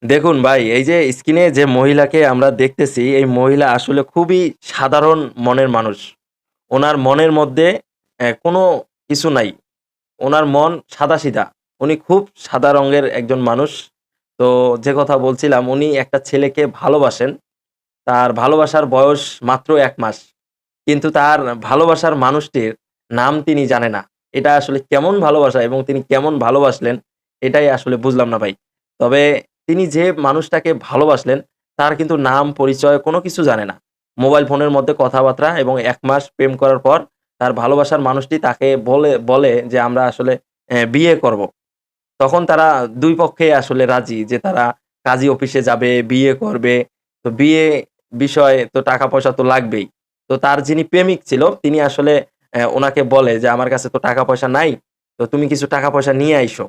দেখুন ভাই, এই যে স্ক্রিনে যে মহিলাকে আমরা দেখতেছি, এই মহিলা আসলে খুবই সাধারণ মনের মানুষ। উনার মনের মধ্যে কোনো কিছু নাই। উনার মন সাদাসিধা। উনি খুব সাদা রঙের একজন মানুষ। তো যে কথা বলছিলাম, উনি একটা ছেলেকে ভালোবাসেন। তার ভালোবাসার বয়স মাত্র ১ মাস। কিন্তু তার ভালোবাসার মানুষটির নাম তিনি জানে না। এটা আসলে কেমন ভালোবাসা এবং তিনি কেমন ভালোবাসলেন, এটাই আসলে বুঝলাম না ভাই। তবে তিনি যে মানুষটাকে ভালোবাসলেন, তার কিন্তু নাম, পরিচয় কোনো কিছু জানে না। মোবাইল ফোনের মধ্যে কথাবার্তা এবং ১ মাস প্রেম করার পর তার ভালোবাসার মানুষটি তাকে বলে যে, "আমরা আসলে বিয়ে করব।" তখন তারা ২ পক্ষেই আসলে রাজি যে তারা কাজী অফিসে যাবে, বিয়ে করবে। তো বিয়ে বিষয়ে তো টাকা-পয়সা তো লাগবেই। তো তার যিনি প্রেমিক ছিল তিনি আসলে উনাকে বলে যে, "আমার কাছে তো টাকা-পয়সা নাই। তো তুমি কিছু টাকা-পয়সা নিয়ে আইসো।"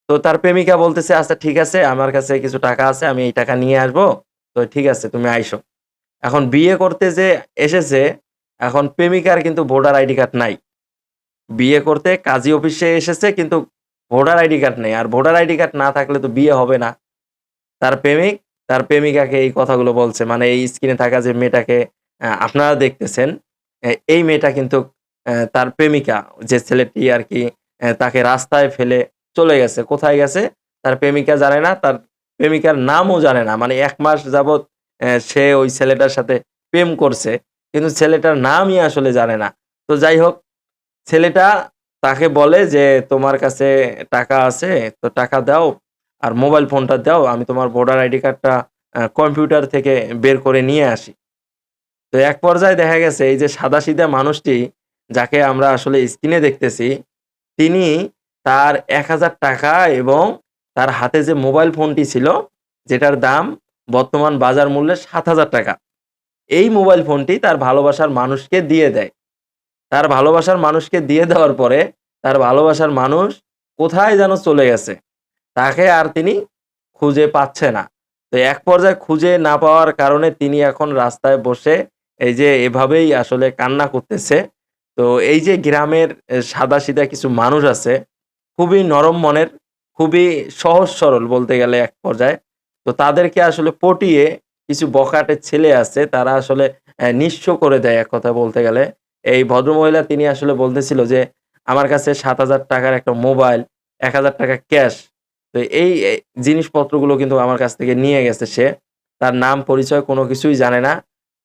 তো তার প্রেমিকা বলতেছে, "আচ্ছা ঠিক আছে, আমার কাছে কিছু টাকা আছে। আমি এই টাকা নিয়ে আসবো। তো ঠিক আছে তুমি আইসো।" এখন বিয়ে করতে যে এসেছে, এখন প্রেমিকার কিন্তু ভোটার আইডি কার্ড নাই। বিয়ে করতে কাজী অফিসে এসেছে কিন্তু ভোটার আইডি কার্ড নেই। আর ভোটার আইডি কার্ড না থাকলে তো বিয়ে হবে না। তার প্রেমিক তার প্রেমিকাকে এই কথাগুলো বলছে। মানে এই স্ক্রিনে থাকা যে মেয়েটাকে আপনারা দেখতেছেন, এই মেয়েটা কিন্তু তার প্রেমিকা, যে ছেলেটি আরকি তাকে রাস্তায় ফেলে চলে গেছে। কোথায় গেছে? তার প্রেমিকা জানে না, তার প্রেমিকার নামও জানে না। মানে ১ মাস যাবৎ সে ওই ছেলেটার সাথে প্রেম করছে। কিন্তু ছেলেটার নামই আসলে জানে না। তো যাই হোক, ছেলেটা তাকে বলে যে, "তোমার কাছে টাকা আছে, তো টাকা দাও আর মোবাইল ফোনটা দাও। আমি তোমার ভোটার আইডি কার্ডটা কম্পিউটার থেকে বের করে নিয়ে আসি।" তো এক পর্যায়ে দেখা গেছে এই যে সাদাসিধা মানুষটি, যাকে আমরা আসলে স্ক্রিনে দেখতেছি, তিনি তার ৳১,০০০ এবং তার হাতে যে মোবাইল ফোনটি ছিল, যেটার দাম বর্তমান বাজার মূল্যে ৳৭,০০০, এই মোবাইল ফোনটি তার ভালোবাসার মানুষকে দিয়ে দেয়। তার ভালোবাসার মানুষকে দিয়ে দেওয়ার পরে, তার ভালোবাসার মানুষ কোথায় যেন চলে গেছে। তাকে আর তিনি খুঁজে পাচ্ছে না। তো এক পর্যায়ে খুঁজে না পাওয়ার কারণে তিনি এখন রাস্তায় বসে এই যে এভাবেই আসলে কান্না করতেছে। তো এই যে গ্রামের সাদাসিধা কিছু মানুষ আছে, খুবই নরম মনের, খুবই সহজ সরল বলতে গেলে এক পর্যায়ে। তো তাদেরকে আসলে পটিয়ে কিছু বখাটে ছেলে আছে, তারা আসলে নিঃস্ব করে দেয় এক কথায় বলতে গেলে। এই ভদ্রমহিলা তিনি আসলে বলতেছিল যে, "আমার কাছে ৳৭,০০০ র একটা মোবাইল, ৳১,০০০ ক্যাশ।" তো এই জিনিসপত্রগুলো কিন্তু আমার কাছ থেকে নিয়ে গেছে সে। তার নাম পরিচয় কোনো কিছুই জানে না।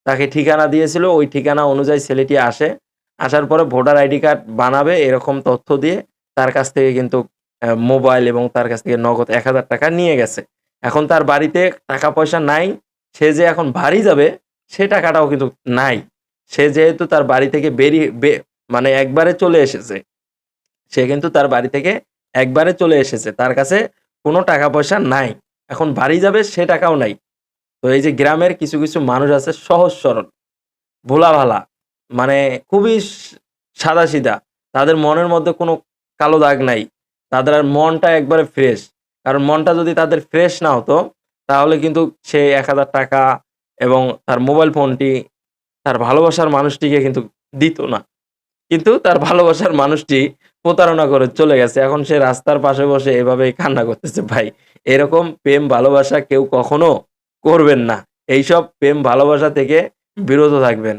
তাকে ঠিকানা দিয়েছিল, ওই ঠিকানা অনুযায়ী ছেলেটি আসে। আসার পরে ভোটার আইডি কার্ড বানাবে এরকম তথ্য দিয়ে তার কাছ থেকে কিন্তু মোবাইল এবং তার কাছ থেকে নগদ ৳১,০০০ নিয়ে গেছে। এখন তার বাড়িতে টাকা-পয়সা নাই। সে যে এখন বাড়ি যাবে সে টাকাটাও কিন্তু নাই। সে যেহেতু তার বাড়ি থেকে মানে একবারে চলে এসেছে। সে কিন্তু তার বাড়ি থেকে একবারে চলে এসেছে। তার কাছে কোনো টাকা-পয়সা নাই। এখন বাড়ি যাবে সে টাকাও নাই। তো এই যে গ্রামের কিছু মানুষ আছে সহজ সরল, ভোলা-ভালা, মানে খুবই সাদাসিধা। তাদের মনের মধ্যে কোনো কালো দাগ নাই। তাদের আর মনটা একবারে ফ্রেশ। কারণ মনটা যদি তাদের ফ্রেশ না হতো, তাহলে কিন্তু সে ৳১,০০০ এবং তার মোবাইল ফোনটি তার ভালোবাসার মানুষটিকে কিন্তু দিত না। কিন্তু তার ভালোবাসার মানুষটি প্রতারণা করে চলে গেছে। এখন সে রাস্তার পাশে বসে এভাবেই কান্না করতেছে ভাই। এরকম প্রেম ভালোবাসা কেউ কখনো করবেন না। এইসব প্রেম ভালোবাসা থেকে বিরত থাকবেন।